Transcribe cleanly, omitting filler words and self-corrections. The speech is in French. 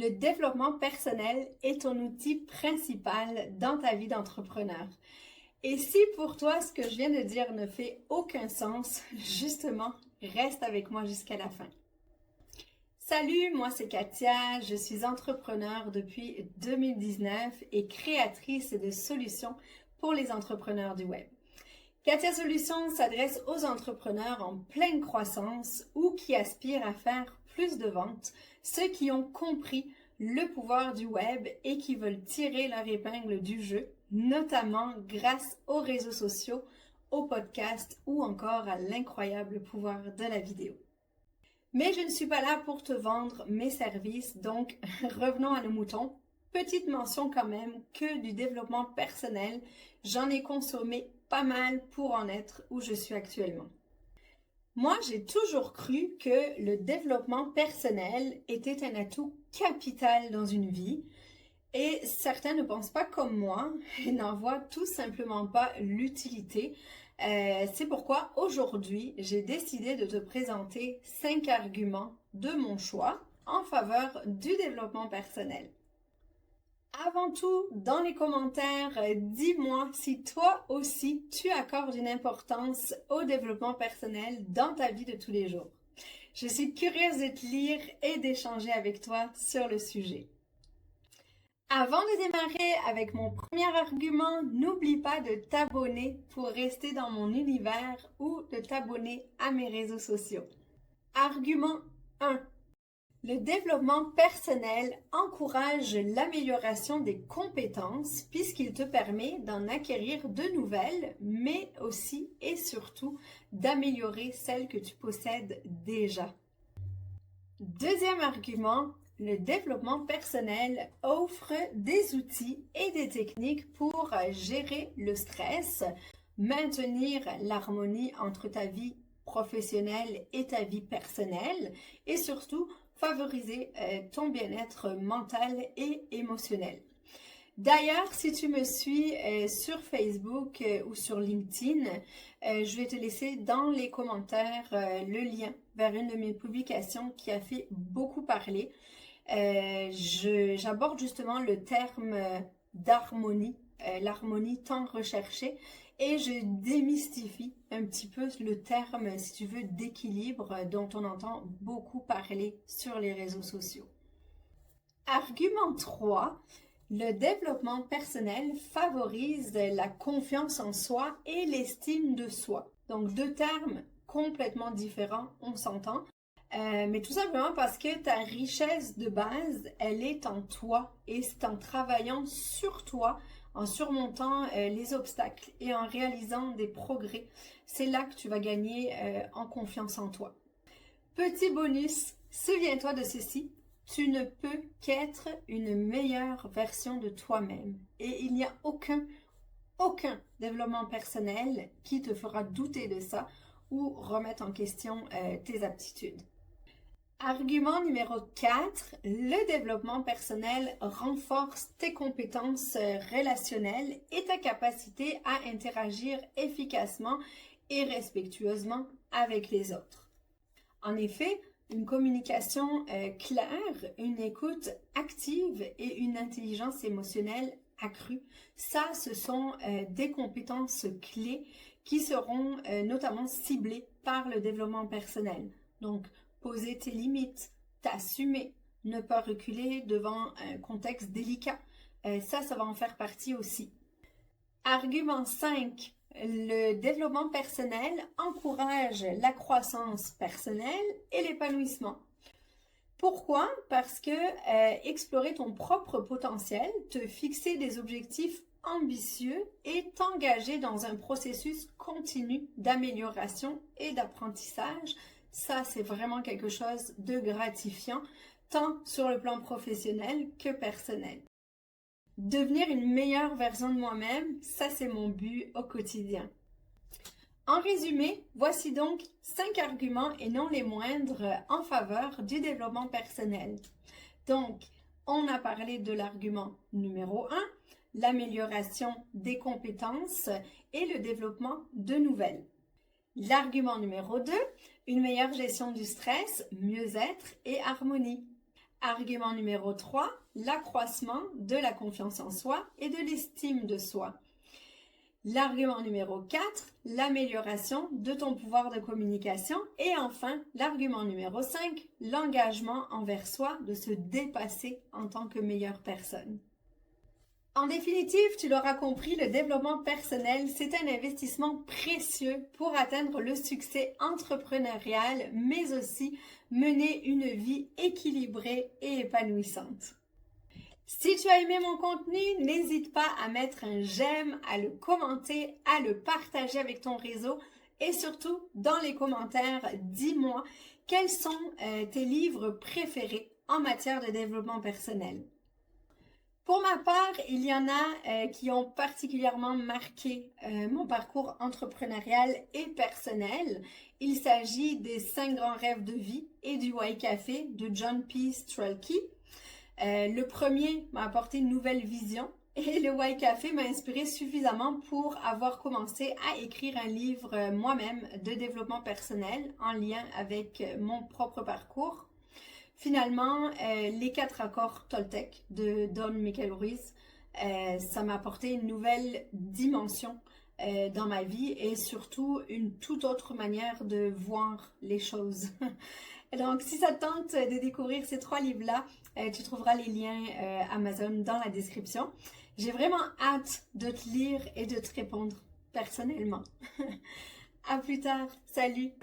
Le développement personnel est ton outil principal dans ta vie d'entrepreneur. Et si pour toi ce que je viens de dire ne fait aucun sens, justement, reste avec moi jusqu'à la fin. Salut, moi c'est Katia, je suis entrepreneur depuis 2019 et créatrice de solutions pour les entrepreneurs du web. Katia Solutions s'adresse aux entrepreneurs en pleine croissance ou qui aspirent à faire plus de ventes, ceux qui ont compris le pouvoir du web et qui veulent tirer leur épingle du jeu, notamment grâce aux réseaux sociaux, aux podcasts ou encore à l'incroyable pouvoir de la vidéo. Mais je ne suis pas là pour te vendre mes services, donc revenons à nos moutons. Petite mention quand même que du développement personnel, j'en ai consommé pas mal pour en être où je suis actuellement. Moi, j'ai toujours cru que le développement personnel était un atout capital dans une vie et certains ne pensent pas comme moi et n'en voient tout simplement pas l'utilité. C'est pourquoi aujourd'hui, j'ai décidé de te présenter 5 arguments de mon choix en faveur du développement personnel. Avant tout, dans les commentaires, dis-moi si toi aussi tu accordes une importance au développement personnel dans ta vie de tous les jours. Je suis curieuse de te lire et d'échanger avec toi sur le sujet. Avant de démarrer avec mon premier argument, n'oublie pas de t'abonner pour rester dans mon univers ou de t'abonner à mes réseaux sociaux. Argument 1. Le développement personnel encourage l'amélioration des compétences puisqu'il te permet d'en acquérir de nouvelles, mais aussi et surtout d'améliorer celles que tu possèdes déjà. Deuxième argument, le développement personnel offre des outils et des techniques pour gérer le stress, maintenir l'harmonie entre ta vie professionnelle et ta vie personnelle et surtout favoriser ton bien-être mental et émotionnel. D'ailleurs, si tu me suis sur Facebook ou sur LinkedIn, je vais te laisser dans les commentaires le lien vers une de mes publications qui a fait beaucoup parler. J'aborde justement le terme d'harmonie, l'harmonie tant recherchée, et je démystifie un petit peu le terme, si tu veux, d'équilibre dont on entend beaucoup parler sur les réseaux sociaux. Argument 3, le développement personnel favorise la confiance en soi et l'estime de soi. Donc deux termes complètement différents, on s'entend. Mais tout simplement parce que ta richesse de base, elle est en toi et c'est en travaillant sur toi, en surmontant les obstacles et en réalisant des progrès, c'est là que tu vas gagner en confiance en toi. Petit bonus, souviens-toi de ceci, tu ne peux qu'être une meilleure version de toi-même et il n'y a aucun développement personnel qui te fera douter de ça ou remettre en question tes aptitudes. Argument numéro 4, le développement personnel renforce tes compétences relationnelles et ta capacité à interagir efficacement et respectueusement avec les autres. En effet, une communication claire, une écoute active et une intelligence émotionnelle accrue, ça, ce sont des compétences clés qui seront notamment ciblées par le développement personnel. Donc, poser tes limites, t'assumer, ne pas reculer devant un contexte délicat. Ça va en faire partie aussi. Argument 5. Le développement personnel encourage la croissance personnelle et l'épanouissement. Pourquoi? Parce que explorer ton propre potentiel, te fixer des objectifs ambitieux et t'engager dans un processus continu d'amélioration et d'apprentissage, ça, c'est vraiment quelque chose de gratifiant, tant sur le plan professionnel que personnel. Devenir une meilleure version de moi-même, ça, c'est mon but au quotidien. En résumé, voici donc 5 arguments et non les moindres en faveur du développement personnel. Donc, on a parlé de l'argument numéro 1, l'amélioration des compétences et le développement de nouvelles. L'argument numéro 2, une meilleure gestion du stress, mieux-être et harmonie. Argument numéro 3, l'accroissement de la confiance en soi et de l'estime de soi. L'argument numéro 4, l'amélioration de ton pouvoir de communication. Et enfin, l'argument numéro 5, l'engagement envers soi, de se dépasser en tant que meilleure personne. En définitive, tu l'auras compris, le développement personnel, c'est un investissement précieux pour atteindre le succès entrepreneurial, mais aussi mener une vie équilibrée et épanouissante. Si tu as aimé mon contenu, n'hésite pas à mettre un j'aime, à le commenter, à le partager avec ton réseau et surtout, dans les commentaires, dis-moi quels sont tes livres préférés en matière de développement personnel. Pour ma part, il y en a qui ont particulièrement marqué mon parcours entrepreneurial et personnel. Il s'agit des 5 grands rêves de vie et du Why Café de John P. Strelke. Le premier m'a apporté une nouvelle vision et le Why Café m'a inspiré suffisamment pour avoir commencé à écrire un livre moi-même de développement personnel en lien avec mon propre parcours. Finalement, les 4 accords Toltec de Don Miguel Ruiz, ça m'a apporté une nouvelle dimension dans ma vie et surtout une toute autre manière de voir les choses. Donc, si ça te tente de découvrir ces 3 livres-là, tu trouveras les liens Amazon dans la description. J'ai vraiment hâte de te lire et de te répondre personnellement. À plus tard. Salut!